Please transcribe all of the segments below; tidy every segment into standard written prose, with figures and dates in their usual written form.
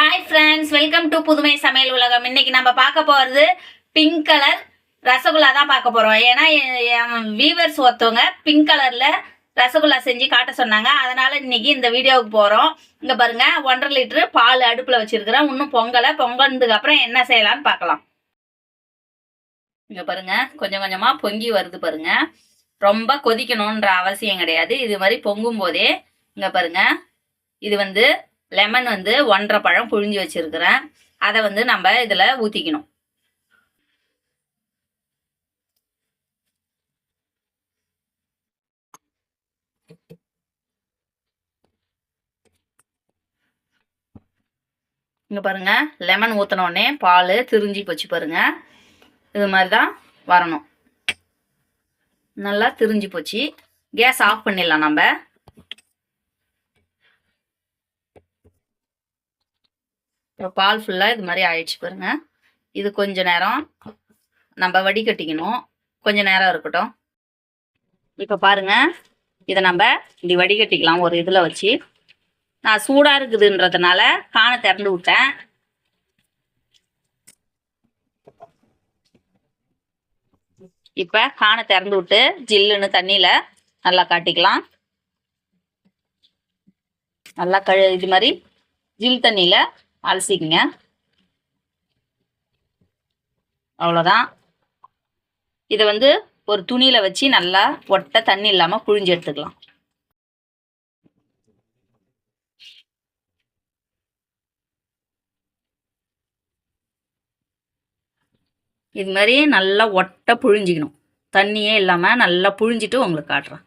Hi friends, welcome to புதுமை சமையல் உலகம். இன்னைக்கு நம்ம பார்க்க போகிறது பிங்க் கலர் ரசகுல்லா தான் பார்க்க போகிறோம். ஏன்னா என் வீவர்ஸ் ஒருத்தவங்க பிங்க் கலரில் ரசகுல்லா செஞ்சு காட்ட சொன்னாங்க. அதனால் இன்னைக்கு இந்த வீடியோவுக்கு போகிறோம். இங்கே பாருங்கள், 1.5 லிட்டரு பால் அடுப்பில் வச்சுருக்கிறேன். இன்னும் பொங்கனதுக்கு அப்புறம் என்ன செய்யலான்னு பார்க்கலாம். இங்கே பாருங்கள், கொஞ்சம் கொஞ்சமாக பொங்கி வருது பாருங்கள். ரொம்ப கொதிக்கணுன்ற அவசியம் கிடையாது. இது மாதிரி பொங்கும் போதே இங்கே பாருங்கள், இது லெமன் 1.5 பழம் புழிஞ்சு வச்சிருக்கிறேன். அதை நம்ம இதில் ஊற்றிக்கணும். இங்கே பாருங்க, லெமன் ஊற்றினோடனே பால் திரிஞ்சு போச்சு பாருங்க. இது மாதிரி தான் வரணும். நல்லா திரிஞ்சு போச்சு. கேஸ் ஆஃப் பண்ணிடலாம். நம்ம பால் ஃபுல்லாக இது மாதிரி ஆயிடுச்சு பாருங்க. இது கொஞ்ச நேரம் நம்ம வடிகட்டிக்கணும். கொஞ்ச நேரம் இருக்கட்டும். இப்போ பாருங்க, இதை நம்ம இப்படி வடிகட்டிக்கலாம் ஒரு இதில் வச்சு. நான் சூடாக இருக்குதுன்றதுனால காணை திறந்து விட்டேன். இப்போ காணை திறந்து விட்டு ஜில்லுன்னு தண்ணியில் நல்லா காட்டிக்கலாம். நல்லா இது மாதிரி ஜில் தண்ணியில் அலசிக்குங்க. அவ்வளோதான். இதை ஒரு துணியில் வச்சு நல்லா ஒட்ட தண்ணி இல்லாமல் புழிஞ்சு எடுத்துக்கலாம். இது மாதிரி நல்லா ஒட்ட புழிஞ்சிக்கணும். தண்ணியே இல்லாமல் நல்லா புழிஞ்சிட்டு உங்களுக்கு காட்டுறேன்.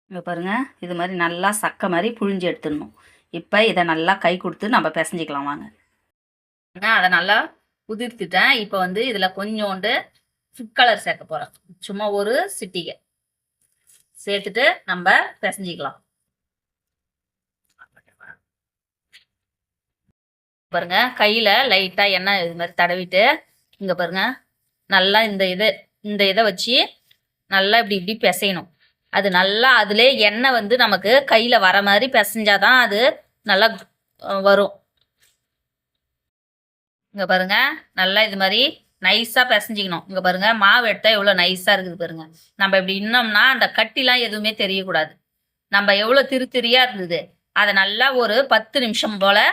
இங்கே பாருங்கள், இது மாதிரி நல்லா சக்கை மாதிரி புழிஞ்சு எடுத்துடணும். இப்போ இதை நல்லா கை கொடுத்து நம்ம பிசைஞ்சிக்கலாம் வாங்க. அதை நல்லா உதிர்த்துட்டேன். இப்போ இதில் கொஞ்சோண்டு ஃபுட் கலர் சேர்க்க போகிறேன். சும்மா ஒரு சிட்டிகை சேர்த்துட்டு நம்ம பிசைஞ்சிக்கலாம். பாருங்க, கையில் லைட்டாக எண்ணெய் இது மாதிரி தடவிட்டு இங்கே பாருங்க, நல்லா இந்த இதை வச்சு நல்லா இப்படி பிசையணும். அது நல்லா அதிலே எண்ணெய் நமக்கு கையில் வர மாதிரி பிசைஞ்சாதான் அது நல்லா வரும். இங்கே பாருங்க, நல்லா இது மாதிரி நைஸாக பிசைஞ்சிக்கணும். இங்கே பாருங்க, மாவு எடுத்தால் எவ்வளோ நைஸாக இருக்குது பாருங்க. நம்ம இப்படி இன்னோம்னா அந்த கட்டிலாம் எதுவுமே தெரியக்கூடாது. நம்ம எவ்வளோ திரியாக இருந்தது அதை நல்லா ஒரு 10 நிமிஷம் போல்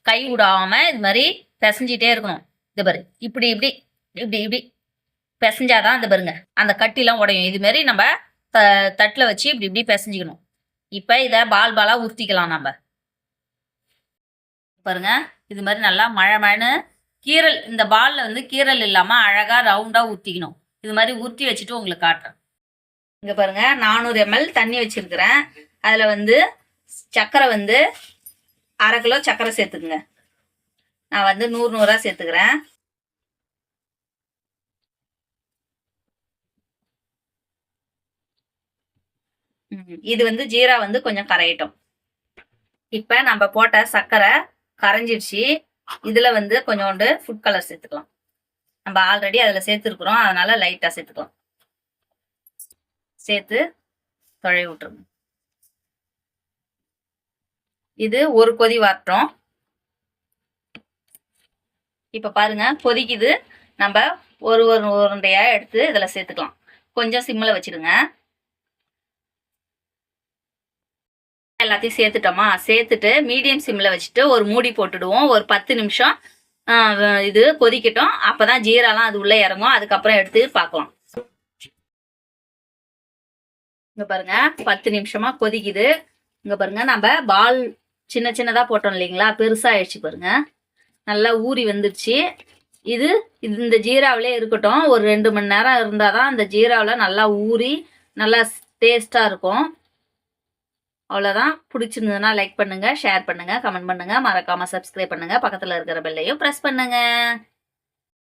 கை விடாமல் இது மாதிரி பிசைஞ்சிட்டே இருக்கணும். இது பாரு, இப்படி இப்படி இப்படி இப்படி பிசைஞ்சாதான் இது பாருங்க அந்த கட்டிலாம் உடையும். இதுமாரி நம்ம தட்டில் வச்சு இப்படி இப்படி பிசைஞ்சிக்கணும். இப்போ இதை பாலாக ஊற்றிக்கலாம். நம்ம பாருங்க, இது மாதிரி நல்லா மழைன்னு கீரல், இந்த பாலில் கீரல் இல்லாமல் அழகாக ரவுண்டாக ஊற்றிக்கணும். இது மாதிரி ஊற்றி வச்சுட்டு உங்களுக்கு காட்டுறேன். இங்கே பாருங்க, 400 ml தண்ணி வச்சிருக்கிறேன். அதில் சர்க்கரை 1/2 கிலோ சர்க்கரை சேர்த்துக்குங்க. நான் 100 சேர்த்துக்கிறேன். இது ஜீரா கொஞ்சம் கரையட்டும். இப்போ நம்ம போட்ட சர்க்கரை கரைஞ்சிடுச்சு. இதில் கொஞ்சோண்டு ஃபுட் கலர் சேர்த்துக்கலாம். நம்ம ஆல்ரெடி அதில் சேர்த்துருக்குறோம், அதனால லைட்டாக சேர்த்துக்கலாம். சேர்த்து தொழை விட்டுருங்க. இது ஒரு கொதி வரட்டும். இப்போ பாருங்க, கொதிக்குது. நம்ம ஒரு உருண்டையாக எடுத்து இதில் சேர்த்துக்கலாம். கொஞ்சம் சிம்மில் வச்சிடுங்க. எல்லாத்தையும் சேர்த்துட்டோமா, சேர்த்துட்டு மீடியம் சிம்மில் வச்சுட்டு ஒரு மூடி போட்டுடுவோம். ஒரு 10 நிமிஷம் இது கொதிக்கட்டும். அப்போ தான் ஜீராலாம் அது உள்ளே இறங்கும். அதுக்கப்புறம் எடுத்து பார்க்கலாம். இங்கே பாருங்க, 10 நிமிஷமாக கொதிக்குது. இங்கே பாருங்க, நம்ம பால் சின்னதாக போட்டோம் இல்லைங்களா, பெருசாக ஆயிடுச்சு பாருங்க. நல்லா ஊறி வந்துடுச்சு. இது இந்த ஜீராவிலே இருக்கட்டும். ஒரு 2 மணி நேரம் இருந்தால் தான் அந்த ஜீராவில் நல்லா ஊறி நல்லா டேஸ்ட்டாக இருக்கும். அவ்வளோதான். பிடிச்சிருந்ததுன்னா லைக் பண்ணுங்கள், ஷேர் பண்ணுங்கள், கமெண்ட் பண்ணுங்கள். மறக்காமல் சப்ஸ்கிரைப் பண்ணுங்கள். பக்கத்தில் இருக்கிற பெல்லையும் ப்ரெஸ் பண்ணுங்கள்.